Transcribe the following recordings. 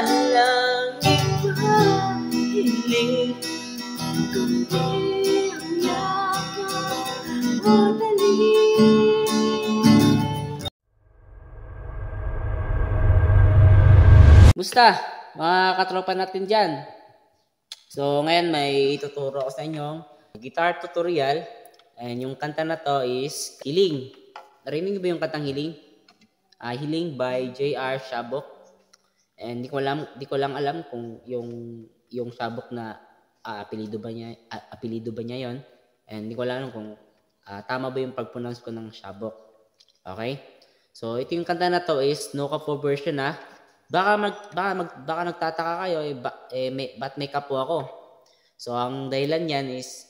langit mahiling, kundi ang yakap mo dali. Musta mga katropa natin dyan? So ngayon may ituturo ko sa inyong guitar tutorial. And yung kanta na to is Hiling. Narinig niyo ba yung kantang Hiling? Hiling by J.R. Shabok. And di ko lang alam kung yung Shabok na apelido ba niya yon. And di ko lang alam kung tama ba yung pag-pronounce ko ng Shabok. Okay? So ito yung kanta na to is no capo version na. Baka nagtataka kayo ba't may kapo ako? So ang dahilan niyan is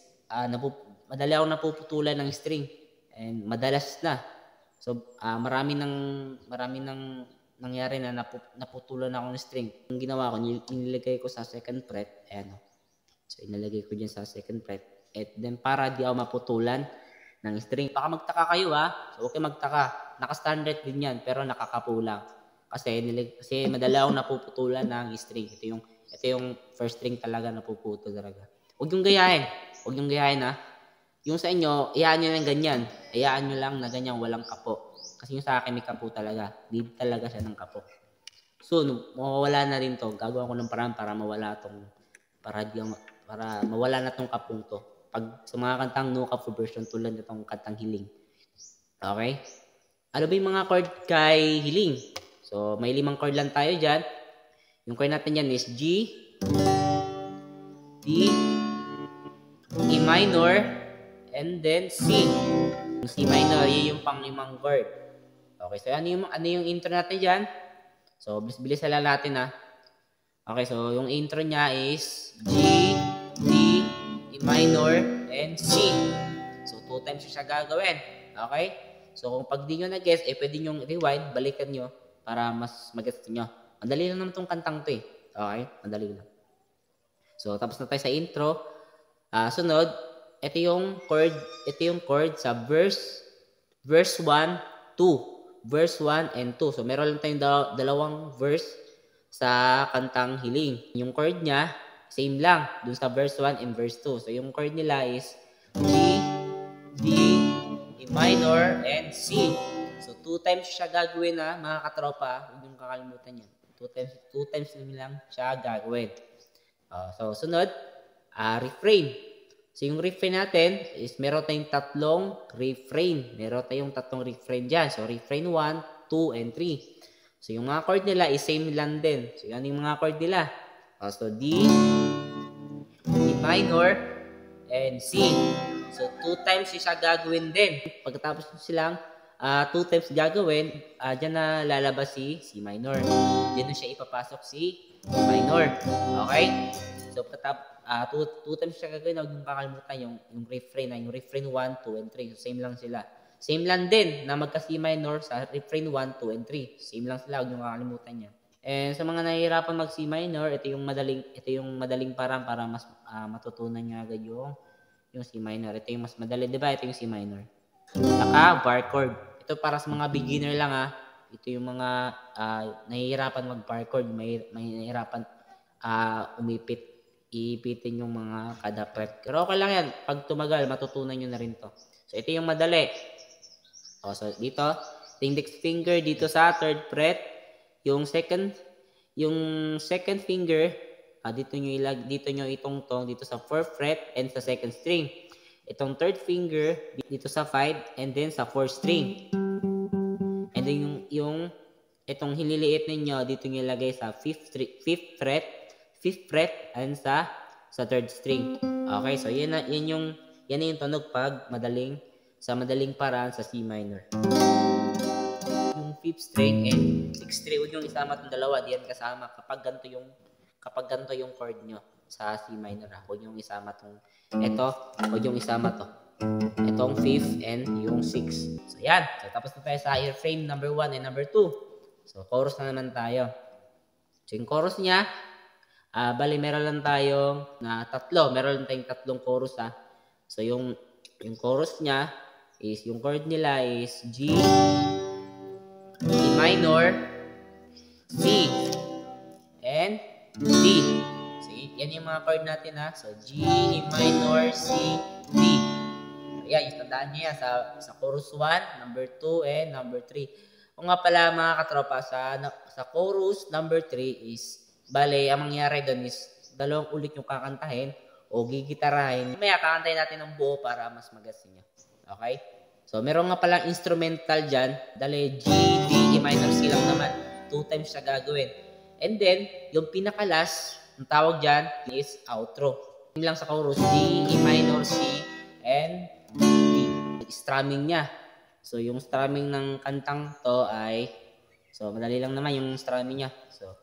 madali ako napuputulan ng string and madalas na. So marami nang nangyari na naputulan ako ng string. Ang ginawa ko, inilagay ko sa second fret. Ayan. So inilagay ko diyan sa second fret. And then para di ako maputulan ng string. Baka magtaka kayo So okay magtaka. Naka-standard din yan pero nakakapo lang. Kasi madali akong napuputulan ng string. Ito yung first string talaga napuputol talaga. Huwag yung gayahin. Yung sa inyo, iyaan nyo lang ganyan. Iyaan nyo lang na ganyan, walang kapo. Kasi yung sa akin may kapo talaga. Need talaga siya ng kapo. So, mawawala na rin to. Gagawa ko ng paraan para mawala na tong kapong to. Pag sa mga kantang no capo version tulad nitong kantang Hiling. Okay? Ano ba yung mga chord kay Hiling? So, may 5 chord lang tayo dyan. Yung chord natin dyan is G, D, E minor, and then C. Yung C minor, yun yung pang 5 chord. Okay, so ano yung intro natin dyan? So, bilis lang natin Okay, so yung intro niya is G, D, E minor, and C. So, 2 times siya gagawin. Okay? So, kung pag di nyo na-guess, pwede nyo rewind, balikan nyo para mas mag-guess nyo. Madali lang naman itong kantang to Okay? Madali lang. So, tapos na tayo sa intro. Sunod, ito yung chord sa verse 1, 2. Verse 1 and 2. So, meron lang tayong dalawang verse sa kantang Hiling. Yung chord niya, same lang dun sa verse 1 and verse 2. So, yung chord nila is G, D, E minor, and C. So, 2 times siya gagawin mga katropa. Huwag yung kakalimutan yan. 2 times lang siya gagawin. So, sunod, refrain. So, yung refrain natin is meron tayong 3 refrain. Meron tayong 3 refrain dyan. So, refrain 1, 2, and 3. So, yung mga chord nila is same lang din. So, yan yung mga chord nila. So, D, E minor, and C. So, 2 times siya gagawin din. Pagkatapos silang 2 times gagawin, dyan na lalabas si C minor. Dyan na siya ipapasok si C minor. Okay? So, 2 times siya gagawin, huwag yung kakalimutan yung refrain yung refrain 1, 2, and 3. So, same lang sila. Same lang din na magka C minor sa refrain 1, 2, and 3. Same lang sila, huwag yung kakalimutan yan. And sa mga nahihirapan mag C minor, ito yung madaling parang para mas matutunan nyo agad yung C minor. Ito yung mas madali, di ba? Ito yung C minor. Saka bar chord. Ito para sa mga beginner lang Ito yung mga nahihirapan mag-bar chord, may nahihirapan iipitin yung mga kada fret. Pero okay lang yan. Pag tumagal, matutunan nyo na rin to. So, ito yung madali. So, dito, index finger dito sa 3rd fret. Yung second finger, dito nyo itong dito sa 4th fret and sa 2nd string. Itong 3rd finger dito sa 5 and then sa 4th string. And then itong hililiit ninyo dito nyo ilagay sa 5th fret and sa 3rd string. Okay, so yan yung tunog pag madaling paraan sa C minor. Yung 5th string and 6th string, huwag yung isama itong dalawa, diyan kasama kapag ganito yung chord nyo sa C minor. Huwag yung isama huwag yung isama to. Itong 5th and yung 6th. So yan. So tapos na tayo sa refrain number 1 and number 2. So chorus na naman tayo. So yung chorus niya, bali meron lang tayong 3. Meron lang tayong 3 chorus So yung chorus niya is yung chord nila is G, E minor, C, and Yan yung mga chord natin ha. So, G, E minor, C, D. Ayan, tandaan nyo yan sa chorus 1, number 2, and number 3. O nga pala mga katropa, sa chorus number 3 is, bale, ang mangyari doon is, dalawang ulit yung kakantahin o gigitarahin. Maya, kakantahin natin ng buo para mas magasin nyo. Okay? So, meron nga palang instrumental dyan. Dali, G, D, E minor, C lang naman. 2 times siya gagawin. And then, yung pinakalas, ang tawag dyan is outro. Yun lang sa chorus, D, E minor, C, and D. Strumming niya. So, yung strumming ng kantang to ay, so, madali lang naman yung strumming niya. So,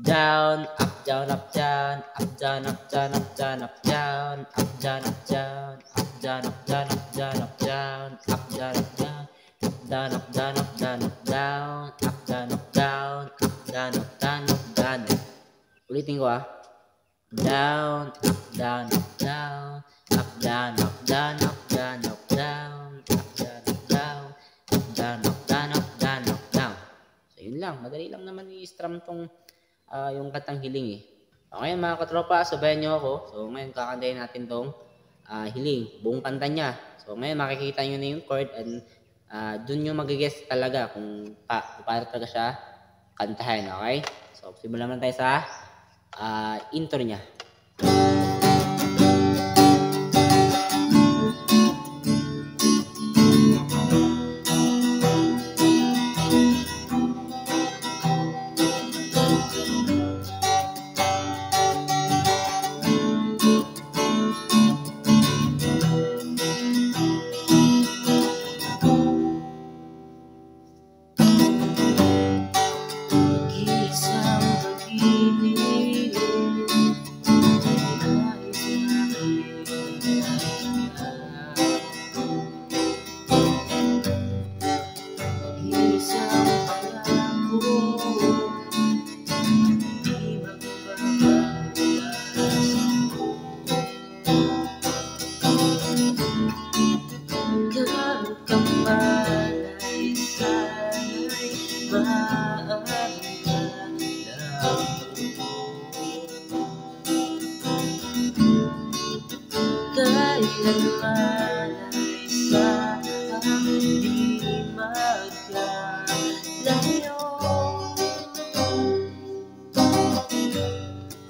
down, up, down, up, down, up, down, up, down, up, down, up, down, up, down, up, down, up, down, up, down, up, down, up, down, up, down, up, down, down, up, down, up, down, up, down, up, down, up, down, up, down, up, down, up, down. Ulitin ko down, up, down, up, down, up, down, up, down, up, down, up, down, up, down, up, down, up, down, up, down, up, down, up, down. So, yun lang. Madali lang naman i-strum tong yung kantang hiling Okay mga katropa, sabayan nyo ako. So, ngayon kakantayin natin tong hiling. Buong kanta niya. So, ngayon makikita nyo na yung chord and dun nyo mag-guess talaga kung paano talaga siya kantahin. Okay? So, simulan naman tayo sa intro niya. Kailanman ay saan di magkalayo.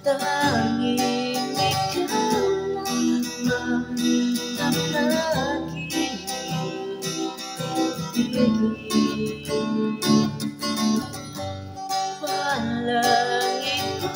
Tanging ikaw lamang nakakinig. Walang iba,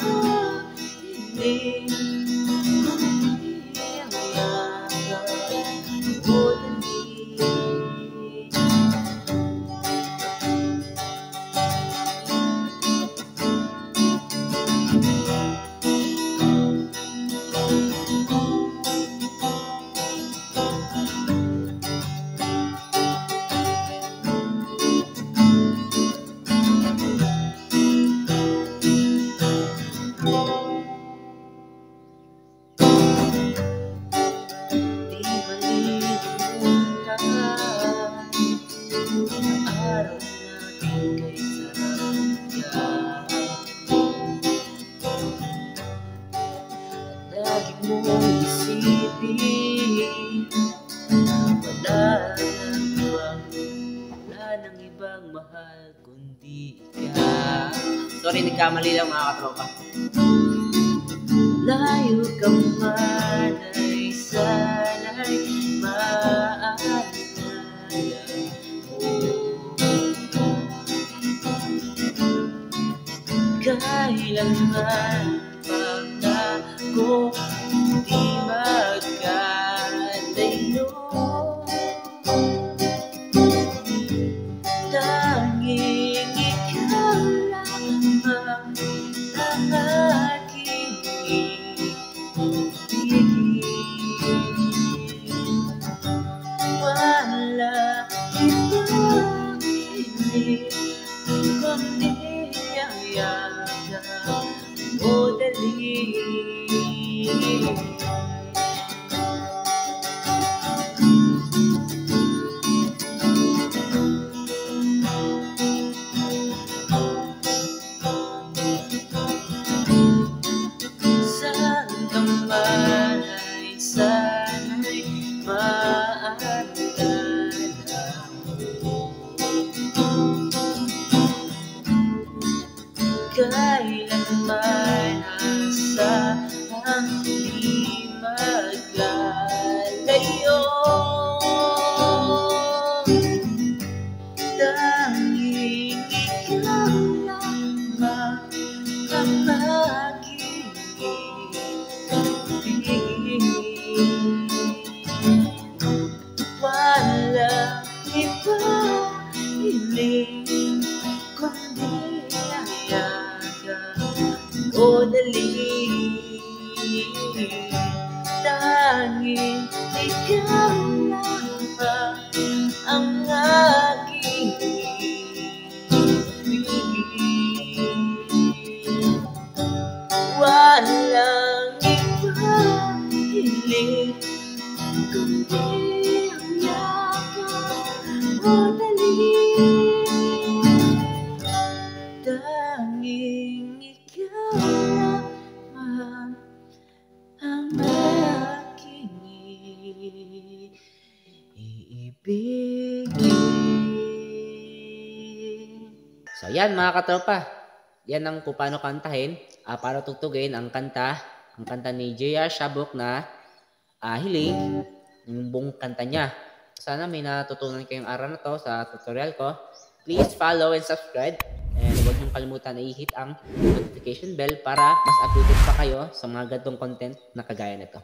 hindi mahal kundi ikaw. Sorry, nagkamali lang mga katropa. Layo ka man ay sana'y maalala mo. Kailanman pangako di magkalayo. Tanging ikaw lamang ang aking ibig. Wala ibang pilit kundi ang yaga mo dali. Sana kailanman asahang di maglalayo. Tanging ikaw lamang ang aking ibig. Walang iba hiling kundi ayaga o dali. Tanging ikaw lamang ang aking ibig. Walang iba hiling kundi ayaga o dali. Tanging ikaw lamang ang aking iibigin. So yan mga katropa, yan ang kung paano kantahin, para tugtugin ang kanta ni J.R. Shabuk na Hiling, yung buong kanta niya. Sana may natutunan kayong aral na to sa tutorial ko. Please follow and subscribe. And huwag niyong kalimutan na i-hit ang notification bell para mas updated pa kayo sa mga ganitong content na kagaya nito.